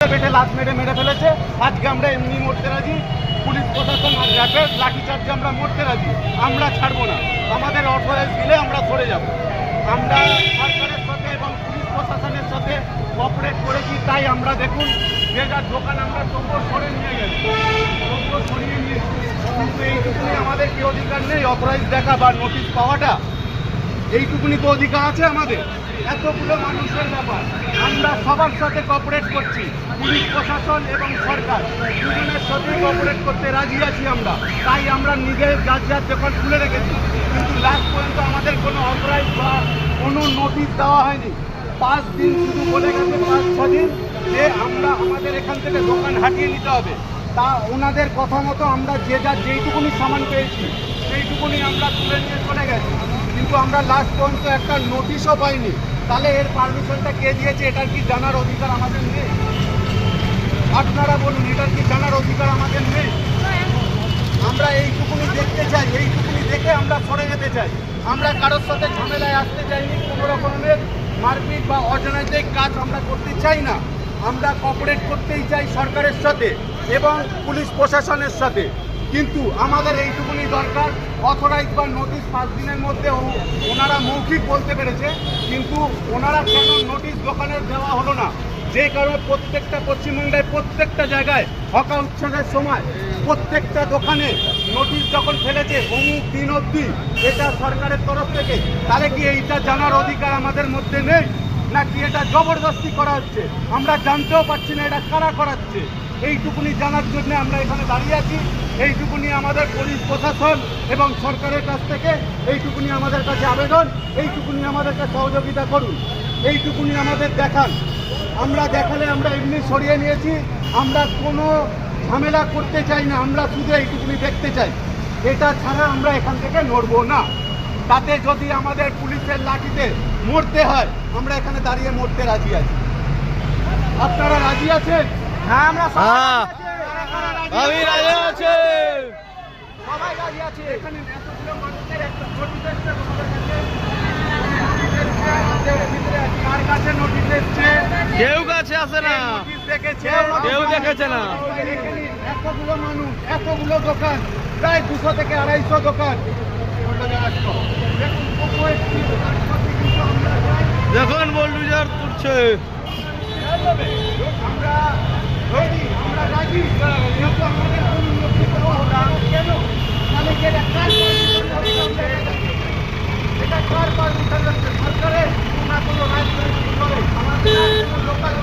পেটে লাশ মেরে ফেলেছে। আজকে আমরা এমনি মরতে রাজি, পুলিশ প্রশাসন আর র্যাবের লাঠিচার্জে আমরা মরতে রাজি। আমরা ছাড়বো না, আমাদের অথরাইজ দিলে আমরা সরে যাব। আমরা সরকারের সাথে এবং পুলিশ প্রশাসনের সাথে কোঅপারেট করেছি, তাই আমরা দেখুন যে যার দোকান আমরা তবুও সরে নিয়ে গেছি, তবুও সরিয়ে নিয়েছি। কিন্তু এইটুকুনি আমাদের কি অধিকার নেই অথরাইজ দেখা বা নোটিশ পাওয়াটা? এইটুকুনি তো অধিকার আছে আমাদের। এতগুলো মানুষের ব্যাপার, আমরা সবার সাথে কোঅপারেট করছি, পুলিশ প্রশাসন এবং সরকার দুজনের সাথে কোঅপারেট করতে রাজি আছি আমরা। তাই আমরা নিজের যার দোকান খুলে রেখেছি, কিন্তু লাস্ট পর্যন্ত আমাদের কোনো অথরাইজ বা কোনো নোটিশ দেওয়া হয়নি। 5 দিন শুধু বলে গেছে, 5-6 দিন যে আমরা আমাদের এখান থেকে দোকান হাটিয়ে নিতে হবে। তা ওনাদের কথা মতো আমরা যে যার যেইটুকুনি সামান পেয়েছি সেইটুকুনি আমরা তুলে নিয়ে চলে গেছি, কিন্তু আমরা লাস্ট পর্যন্ত একটা নোটিশও পাইনি। তাহলে এর পারমিশনটা কে দিয়েছে? এটার কি জানার অধিকার আমাদের নেই? আপনারা বলুন, এটার কি জানার অধিকার আমাদের নেই? আমরা এইটুকুনি দেখতে চাই, এইটুকুনি দেখে আমরা সরে যেতে চাই। আমরা কারোর সাথে ঝামেলায় আসতে চাইনি, কোনো রকমের মারপিট বা অজানাইতিক কাজ আমরা করতে চাই না। আমরা কোঅপারেট করতেই চাই সরকারের সাথে এবং পুলিশ প্রশাসনের সাথে। কিন্তু আমাদের এইটুকুনি দরকার, অথরাইজ বা নোটিশ 5 দিনের মধ্যে ওনারা মৌখিক বলতে পেরেছে, কিন্তু ওনারা কেন নোটিশ দোকানের দেওয়া হলো না? যে কারণে প্রত্যেকটা পশ্চিমবঙ্গের প্রত্যেকটা জায়গায় হকা উচ্ছেদের সময় প্রত্যেকটা দোকানে নোটিশ যখন ফেলেছে অমুক দিন অবধি, এটা সরকারের তরফ থেকে, তাহলে কি এইটা জানার অধিকার আমাদের মধ্যে নেই, নাকি এটা জবরদস্তি করা হচ্ছে? আমরা জানতেও পারছি না এটা কারা করাচ্ছে। এইটুকুনি জানার জন্য আমরা এখানে দাঁড়িয়ে আছি। এইটুকুনি আমাদের পুলিশ প্রশাসন এবং সরকারের কাছ থেকে এইটুকুনি আমাদের কাছে আবেদন, এইটুকুনি আমাদেরকে সহযোগিতা করুন, এইটুকুনি আমাদের দেখান। আমরা দেখালে আমরা এমনি সরিয়ে নিয়েছি, আমরা কোনো ঝামেলা করতে চাই না, আমরা শুধু এইটুকুনি দেখতে চাই। এটা ছাড়া আমরা এখান থেকে নড়বো না। তাতে যদি আমাদের পুলিশের লাঠিতে মরতে হয়, আমরা এখানে দাঁড়িয়ে মরতে রাজি আছি। আপনারা রাজি আছেন? হ্যাঁ, আমরা আমি রাজি আছি। সবাই রাজি আছে। এখানে এতগুলো মানুষের একটা নোটিশ এসছে তোমাদের কাছে, কার কাছে নোটিশ এসছে? কেউ কাছে আসে না, নোটিশ দেখেছে, কেউ দেখেছে না। এখানে এতগুলো মানুষ, এতগুলো দোকান, প্রায় 200 থেকে 250 দোকান। দেখুন বোলডুজার তুলছে। আমরা রাজি, কিন্তু আমাদের কোনো নোটিশ দেওয়া হলো না। কেন? তাহলে কি এটা কার এটা কার পারমিশন? সরকারের না কোনো রাজনৈতিক দলের? আমাদের লোকাল